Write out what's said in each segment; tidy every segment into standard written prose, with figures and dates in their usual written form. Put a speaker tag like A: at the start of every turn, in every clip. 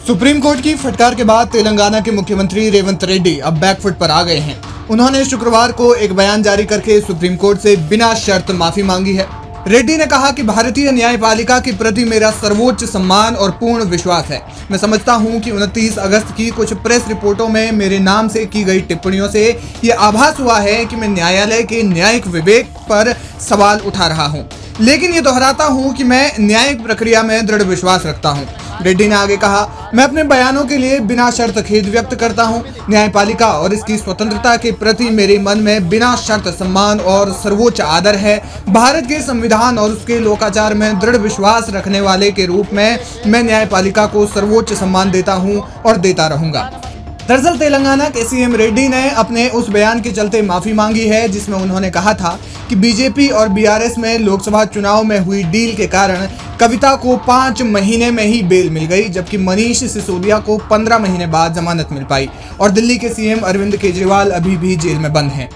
A: Supreme court की फटकार के बाद तेलंगाना के मुख्यमंत्री रेवंत रेड्डी अब बैकफुट पर आ गए हैं। उन्होंने शुक्रवार को एक बयान जारी करके सुप्रीम कोर्ट से बिना शर्त माफी मांगी है। रेड्डी ने कहा कि भारतीय न्यायपालिका के प्रति मेरा सर्वोच्च सम्मान और पूर्ण विश्वास है। मैं समझता हूं कि 29 अगस्त की कुछ प्रेस रिपोर्टों में मेरे नाम से की गई टिप्पणियों से ये आभास हुआ है कि मैं न्यायालय के न्यायिक विवेक पर सवाल उठा रहा हूं, लेकिन ये दोहराता हूं कि मैं न्यायिक प्रक्रिया में दृढ़ विश्वास रखता हूं। रेड्डी ने आगे कहा, मैं अपने बयानों के लिए बिना शर्त खेद व्यक्त करता हूं। न्यायपालिका और इसकी स्वतंत्रता के प्रति मेरे मन में बिना शर्त सम्मान और सर्वोच्च आदर है। भारत के संविधान और उसके लोकाचार में दृढ़ विश्वास रखने वाले के रूप में मैं न्यायपालिका को सर्वोच्च सम्मान देता हूं और देता रहूंगा। दरअसल तेलंगाना के सीएम रेड्डी ने अपने उस बयान के चलते माफी मांगी है, जिसमें उन्होंने कहा था कि बीजेपी और बीआरएस में लोकसभा चुनाव में हुई डील के कारण कविता को 5 महीने में ही बेल मिल गई, जबकि मनीष सिसोदिया को 15 महीने बाद जमानत मिल पाई और दिल्ली के सीएम अरविंद केजरीवाल अभी भी जेल में बंद हैं।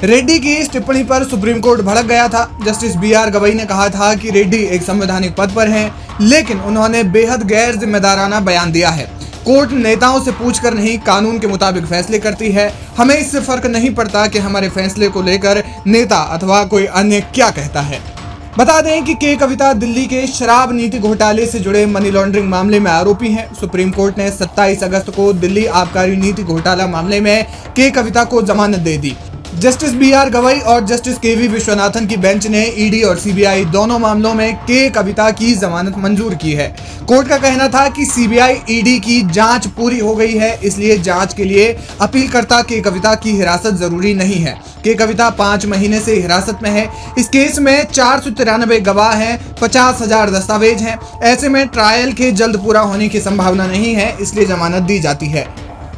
A: रेड्डी की इस टिप्पणी पर सुप्रीम कोर्ट भड़क गया था। जस्टिस BR गवई ने कहा था कि रेड्डी एक संवैधानिक पद पर हैं, लेकिन उन्होंने बेहद गैर जिम्मेदाराना बयान दिया है। कोर्ट नेताओं से पूछकर नहीं, कानून के मुताबिक फैसले करती है। हमें इससे फर्क नहीं पड़ता कि हमारे फैसले को लेकर नेता अथवा कोई अन्य क्या कहता है। बता दें कि के कविता दिल्ली के शराब नीति घोटाले से जुड़े मनी लॉन्ड्रिंग मामले में आरोपी हैं। सुप्रीम कोर्ट ने 27 अगस्त को दिल्ली आबकारी नीति घोटाला मामले में के कविता को जमानत दे दी। जस्टिस BR गवई और जस्टिस KV विश्वनाथन की बेंच ने ED और CBI दोनों मामलों में के कविता की जमानत मंजूर की है। कोर्ट का कहना था कि CBI ED की जांच पूरी हो गई है, इसलिए जांच के लिए अपीलकर्ता के कविता की हिरासत जरूरी नहीं है। के कविता 5 महीने से हिरासत में है। इस केस में 493 गवाह हैं, 50,000 दस्तावेज हैं। ऐसे में ट्रायल के जल्द पूरा होने की संभावना नहीं है, इसलिए जमानत दी जाती है।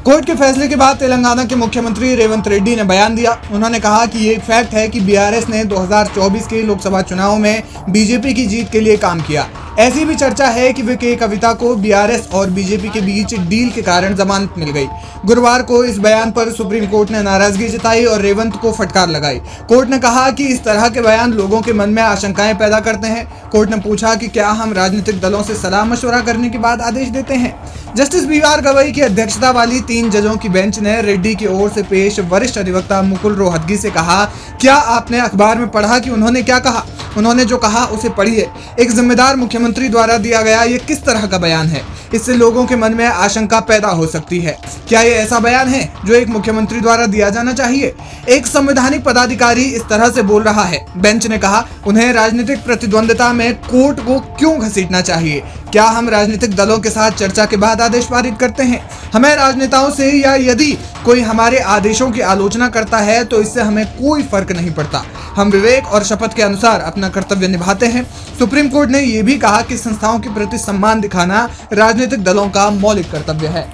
A: कोर्ट के फैसले के बाद तेलंगाना के मुख्यमंत्री रेवंत रेड्डी ने बयान दिया। उन्होंने कहा कि ये फैक्ट है कि BRS ने 2024 के लोकसभा चुनाव में बीजेपी की जीत के लिए काम किया। ऐसी भी चर्चा है कि वे के कविता को BRS और बीजेपी के बीच डील के कारण जमानत मिल गई। गुरुवार को इस बयान पर सुप्रीम कोर्ट ने नाराजगी जताई और रेवंत को फटकार लगाई। कोर्ट ने कहा कि इस तरह के बयान लोगों के मन में आशंकाएं पैदा करते हैं। कोर्ट ने पूछा कि क्या हम राजनीतिक दलों से सलाह मशवरा करने के बाद आदेश देते हैं। जस्टिस BR गवई की अध्यक्षता वाली 3 जजों की बेंच ने रेड्डी की ओर से पेश वरिष्ठ अधिवक्ता मुकुल रोहतगी से कहा, क्या आपने अखबार में पढ़ा कि उन्होंने क्या कहा? उन्होंने जो कहा उसे पढ़िए। एक जिम्मेदार मुख्यमंत्री द्वारा दिया गया ये किस तरह का बयान है? इससे लोगों के मन में आशंका पैदा हो सकती है। क्या ये ऐसा बयान है जो एक मुख्यमंत्री द्वारा दिया जाना चाहिए? एक संवैधानिक पदाधिकारी इस तरह से बोल रहा है। बेंच ने कहा, उन्हें राजनीतिक प्रतिद्वंद्विता में कोर्ट को क्यों घसीटना चाहिए? क्या हम राजनीतिक दलों के साथ चर्चा के बाद आदेश पारित करते हैं? हमें राजनेताओं से या यदि कोई हमारे आदेशों की आलोचना करता है तो इससे हमें कोई फर्क नहीं पड़ता। हम विवेक और शपथ के अनुसार अपना कर्तव्य निभाते हैं। सुप्रीम कोर्ट ने यह भी कहा कि संस्थाओं के प्रति सम्मान दिखाना राजनीतिक दलों का मौलिक कर्तव्य है।